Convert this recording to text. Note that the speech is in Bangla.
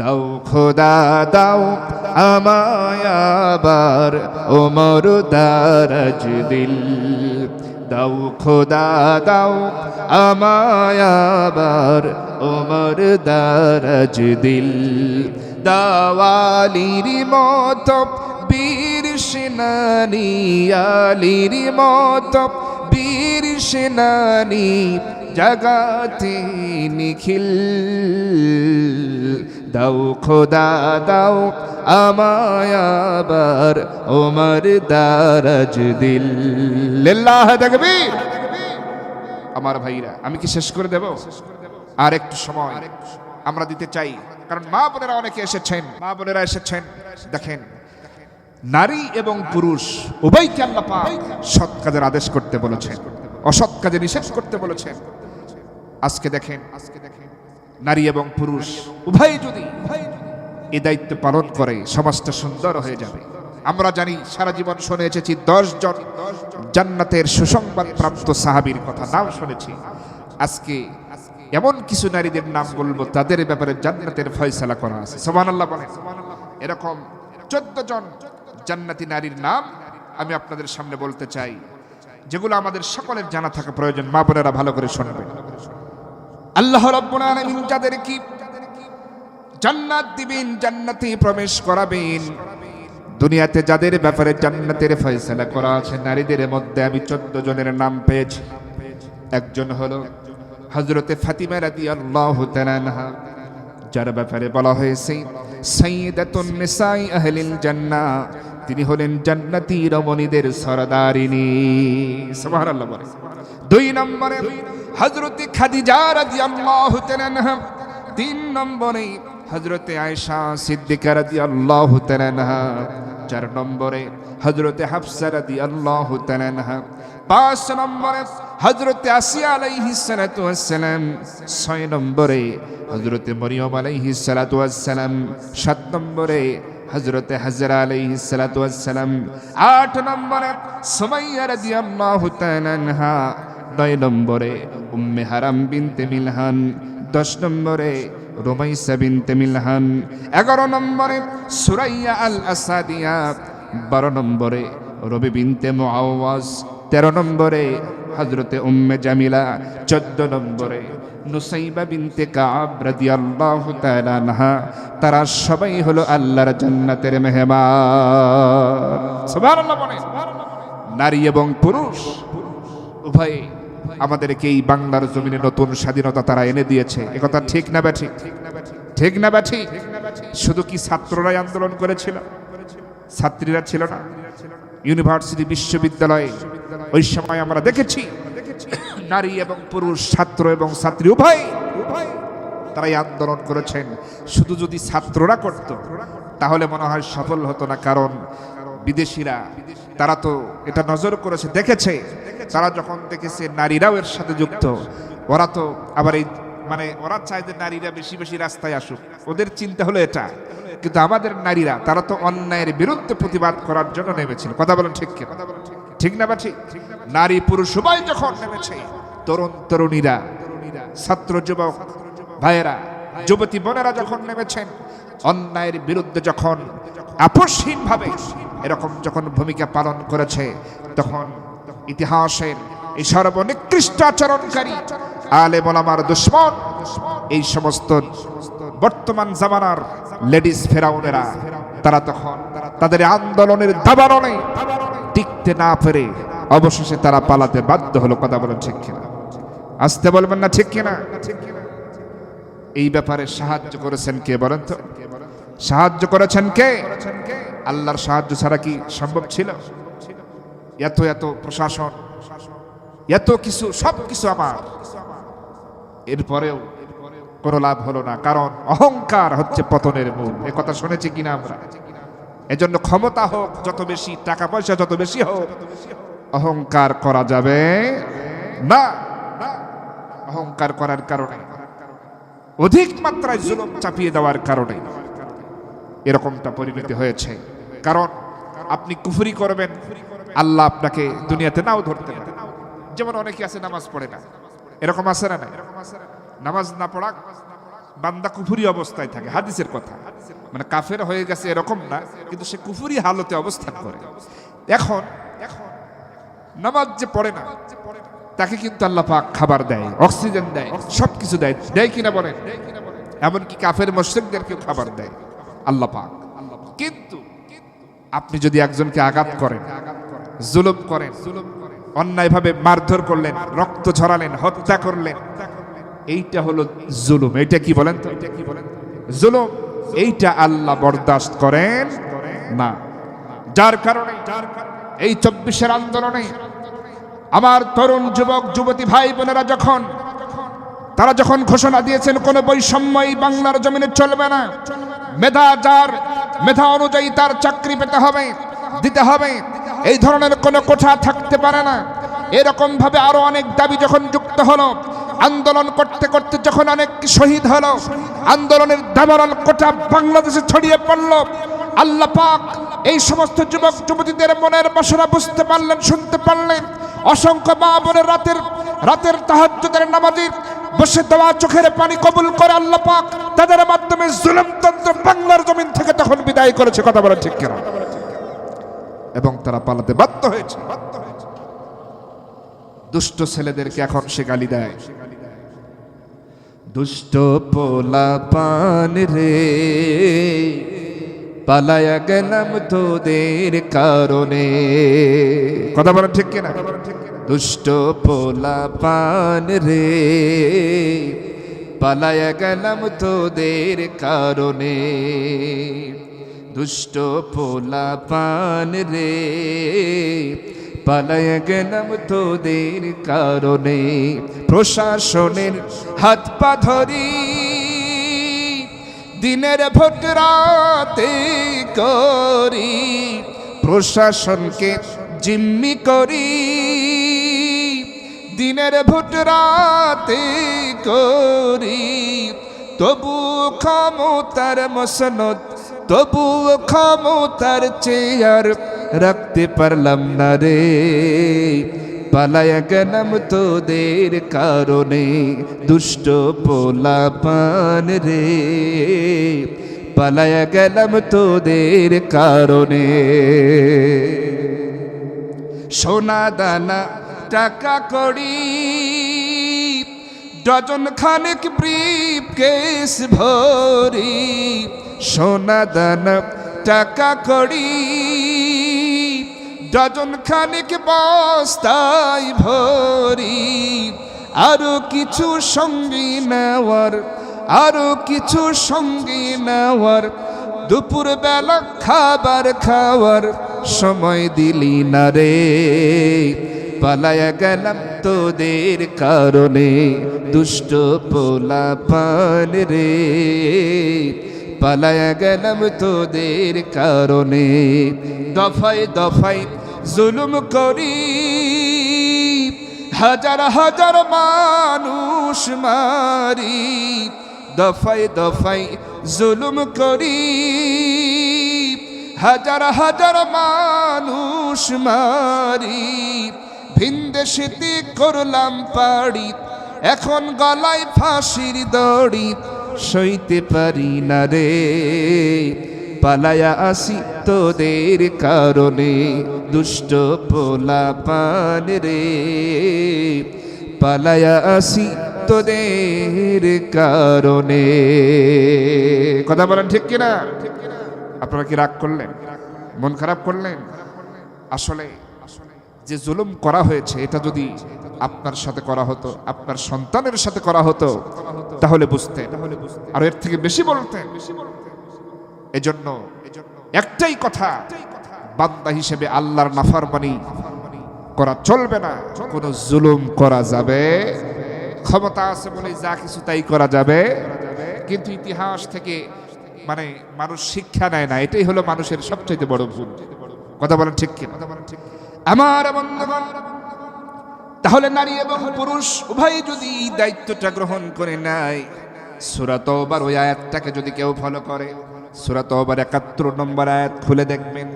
দাও খোদা দাও আমায় আবার ওমর দারাজ দিল, দাও খোদা দাও আমায় আবার ওমর দারাজ দিল, দাওয়ালির মতো বীর সেনানি, আলির মতো বীর সেনানি জগাতে নিখিল, দাও খোদা দাও আমায় আবার ওমর দারাজ দিল। লিল্লাহ তাকবীর। আমার ভাইরা, আমি কি শেষ করে দেব? আর একটু সময় আমরা দিতে চাই, কারণ মা বোনেরা অনেকে এসেছেন, মা বোনেরা এসেছেন। দেখেন, নারী এবং পুরুষ উভয়কে আল্লাহ পাক সৎ কাজের আদেশ করতে বলেছেন, অসৎ কাজে নিষেধ করতে বলেছেন। আজকে দেখেন, নারী এবং পুরুষ উভয় যদি এই দায়িত্ব পালন করে সমাজটা সুন্দর হয়ে যাবে। আমরা জানি, সারা জীবন শুনে এসেছি 10 জন জান্নাতের সুসংবাদ প্রাপ্ত সাহাবীর কথা নাম শুনেছি। আজকে এমন কিছু নারীদের নাম বলবো তাদের ব্যাপারে জান্নাতের ফয়সালা করা আছে। সুবহানাল্লাহ বলেন। এরকম 14 জন জান্নাতি নারীর নাম আমি আপনাদের সামনে বলতে চাই, যেগুলো আমাদের সকলের জানা থাকা প্রয়োজন। মা বোনেরা ভালো করে শুনবেন। আল্লাহ রাব্বুল আলামিন যাদেরকে জান্নাত দিবেন, জান্নাতে প্রবেশ করাবেন, দুনিয়াতে যাদের ব্যাপারে জান্নাতের ফয়সালা করা আছে নারীদের মধ্যে আমি 14 জনের নাম পেয়েছি। একজন হলো হযরতে ফাতিমা রাদিয়াল্লাহু তাআলা আনহা, যার ব্যাপারে বলা হয়েছে সাইয়্যিদাতুন নিসাই আহলিল জান্নাহ, তিনি হলেন জান্নাতি রমণীদের সরদারিনী। সুবহানাল্লাহ বলেন। 2 নম্বরে হযরতে খাদিজা রাদিয়াল্লাহু তাআলা আনহা, 3 নম্বরে হযরতে আয়েশা সিদ্দিকা রাদিয়াল্লাহু তাআলা আনহা, 4 নম্বরে হযরতে হাফসা রাদিয়াল্লাহু তাআলা আনহা, 5 নম্বরে হযরতে আসিয়া আলাইহিস সালাতু ওয়াস সালাম, 6 নম্বরে হযরতে মরিয়ম আলাইহিস সালাতু ওয়াস সালাম, 7 নম্বরে হযরতে হাজরা আলাইহিস সালাতু ওয়াস সালাম, 8 নম্বরে সুমাইয়া রাদিয়াল্লাহু তাআলা আনহা, 9 নম্বরে উম্মে হারাম বিনতে মিলহান, 10 নম্বরে রুমাইসা বিনতে মিলহান, 11 নম্বরে সুরাইয়া আল আসাদিয়া, 12 নম্বরে রবি বিনতে মুআওয়াজ, 13 নম্বরে হযরতে উম্মে জামিলা, 14 নম্বরে নুসাইবা বিনতে কাব রাদিয়াল্লাহু তাআলা আনহা। তারা সবাই হলো আল্লাহর জান্নাতের মেহমান। সুবহানাল্লাহ বলেন। নারী এবং পুরুষ উভয়ে আমাদেরকে এই বাংলার জমিনে নতুন স্বাধীনতা তারা এনে দিয়েছে। একথা ঠিক না ব্যাঠিক? ঠিক না ব্যাঠিক? শুধু কি ছাত্ররাই আন্দোলন করেছিল? ছাত্রীরা ছিল না? ইউনিভার্সিটি, বিশ্ববিদ্যালয়ে ওই সময় আমরা দেখেছি নারী এবং পুরুষ, ছাত্র এবং ছাত্রী উভয় তারাই আন্দোলন করেছেন। শুধু যদি ছাত্ররা করত তাহলে মনে হয় সফল হতো না, কারণ বিদেশিরা তারা তো এটা নজর করেছে, দেখেছে। তারা যখন দেখেছে নারীরাও এর সাথে যুক্ত, ওরা তো আবার এই ওরা চায় যে নারীরা বেশি বেশি রাস্তায় আসুক, ওদের চিন্তা হলো এটা। কিন্তু আমাদের নারীরা তারা তো অন্যায়ের বিরুদ্ধে প্রতিবাদ করার জন্য নেমেছিল। কথা বলেন ঠিক কি? ঠিক না বা ঠিক? নারী পুরুষ উভয় যখন নেমেছে, তরুণ তরুণীরা, ছাত্র যুবক ভাইয়েরা, যুবতী বোনেরা যখন নেমেছেন, অন্যায়ের বিরুদ্ধে যখন আপোষহীনভাবে এরকম যখন ভূমিকা পালন করেছে, তখন ইতিহাসের এই সর্বনিকৃষ্ট আচরণকারী আলেম ওলামার দুশমন, এই সমস্ত বর্তমান জামানার লেডিস ফেরাউনেরা, তারা তখন তাদের আন্দোলনের দাবানলে টিকতে না পেরে অবশেষে তারা পালাতে বাধ্য হলো। কথা বলেন ঠিক কিনা? আসতে বলবেন না ঠিক কিনা? এই ব্যাপারে সাহায্য করেছেন কে বলেন তো? সাহায্য করেছেন কে? আল্লাহর সাহায্য ছাড়া কি সম্ভব ছিল? এত এত প্রশাসন, এত কিছু, সব কিছু আমার, এরপরেও কোনো লাভ হলো না, কারণ অহংকার হচ্ছে পতনের মূল। এ কথা শুনেছি কিনা আমরা? এজন্য ক্ষমতা হোক যত বেশি, টাকা পয়সা যত বেশি হোক, অহংকার করা যাবে না। অহংকার করার কারণে, অধিক মাত্রায় জুলুম চাপিয়ে দেওয়ার কারণে এরকমটা পরিণতি হয়েছে। কারণ আপনি কুফরি করবেন, আল্লাহ আপনাকে দুনিয়াতে নাও ধরতে পারে। যেমন অনেকে আছে নামাজ পড়ে না, এরকম আছে না? নামাজ না পড়া বান্দা কুফরি অবস্থায় থাকে, হাদিসের কথা, মানে কাফের হয়ে গেছে এরকম না, কিন্তু সে কুফরি হালতে অবস্থান করে। এখন নামাজ যে পড়ে না তাকে কিন্তু আল্লাহ পাক খাবার দেয়, অক্সিজেন দেয়, সবকিছু দেয়, দেয় কিনা বলেন? এমনকি কাফের মুশরিকদেরকেও খাবার দেয় আল্লাহ পাক। কিন্তু আপনি যদি একজনকে আঘাত করেন, জুলুম করেন, অন্যায়ভাবে মারধর করলেন, রক্ত ঝরালেন, হত্যা করলেন, এইটা হলো জুলুম। এইটা কি বলেন তো? জুলুম। এইটা আল্লাহ বরদাস্ত করেন না। যার কারণে এই 24-এর আন্দোলনে আমার তরুণ যুবক যুবতী ভাই বোনেরা তারা যখন ঘোষণা দিয়েছেন কোন বৈষম্য এই বাংলার জমিনে চলবে না, যার মেধা অনুযায়ী তার চাকরি পেতে হবে, দিতে হবে, এই ধরনের কোনো কোঠা থাকতে পারে না, এরকম ভাবে আরো অনেক দাবি যখন যুক্ত হলো, আন্দোলন করতে করতে যখন অনেক শহীদ হলো, আন্দোলনের দাবানল কোটা বাংলাদেশে ছড়িয়ে পড়ল, আল্লাহ পাক এই সমস্ত যুবক যুবতীদের মনের বাসনা বুঝতে পারলেন, শুনতে পারলেন। অসংখ্য মা বোনের রাতের তাহাজ্জুদের নামাজে বসে দেওয়া চোখের পানি কবুল করে আল্লাহ পাক তাদের মাধ্যমে জুলুমতন্ত্র বাংলার জমিন থেকে তখন বিদায় করেছে। কথা বলা ঠিক কিনা? এবং তারা পালাতে বাধ্য হয়েছে। দুষ্ট ছেলেদেরকে এখন সে গালি দেয়, দুষ্ট পোলা পান রে, পালায়া গেলাম তোদের কারণে। কথা বলেন ঠিক কিনা? দুষ্ট পোলা পান রে, পালায়া গেলাম তোদের কারণে। দুষ্ট পোলা পান রে, পালায়া গেলাম তোদের কারণে। প্রশাসনের হাত পা ধরি, দিনের ভোট রাতে করি, প্রশাসনকে জিম্মি করি, দিনের ভোট রাতে করি, তবু ক্ষমতার মসনদ, তবু ক্ষমতার চেয়ার রাখতে পারলাম না রে, পালায়া গেলাম তোদের কারণে। দুষ্ট পোলা পান রে, পালায়া গেলাম তোদের কারণে। সোনা দানা টাকা কড়ি, ডজন খানেক ব্রিফ কেস ভরি, সোনা দানা টাকা কড়ি, ডজন খানেক বস্তায় ভরি, আরো কিছু সঙ্গী নেওয়ার, আরো কিছু সঙ্গী নেওয়ার, দুপুর বেলা খাবার খাওয়ার সময় দিলি না রে, পালায়া গেলাম তোদের কারণে। দুষ্ট পোলা পান রে, পালায়া গেলাম তোদের কারণে। দফায় দফায় জুলুম করি, হাজার হাজার মানুষ মারি, দফায় দফায় জুলুম করি, হাজার হাজার মানুষ মারি, ভিনদেশেতে করলাম পাড়ি, এখন গলায় ফাঁসির দড়ি, সইতে পারি না রে, পালায়া আসি তোদের কারণে। দুষ্ট পোলা পান রে, পালায়া আসি তোদের কারণে। কথা বলেন ঠিক কিনা? আপনারা কি রাগ করলেন? মন খারাপ করলেন? আসলে যে জুলুম করা হয়েছে এটা যদি আপনার সাথে করা হতো, আপনার সন্তানের সাথে করা হতো, তাহলে বুঝতেন, আর এর থেকে বেশি বলতেন। এজন্য একটাই কথা, বান্দা হিসেবে আল্লাহর নাফরমানি করা চলবে না, কোনো জুলুম করা যাবে, ক্ষমতা আছে বলে যা কিছু তাই করা যাবে, কিন্তু ইতিহাস থেকে মানে মানুষ শিক্ষা নেয় না, এটাই হলো মানুষের সবচেয়ে বড় ভুল। কথা বলেন ঠিক কিনা? আমার বন্ধুগণ, তাহলে নারী এবং পুরুষ উভয় যদি দায়িত্বটা গ্রহণ করে নেয়, সূরা তাওবার ওই আয়াতটাকে যদি কেউ ফলো করে, সূরা তাওবার ৭১ নম্বর আয়াত খুলে দেখবেন,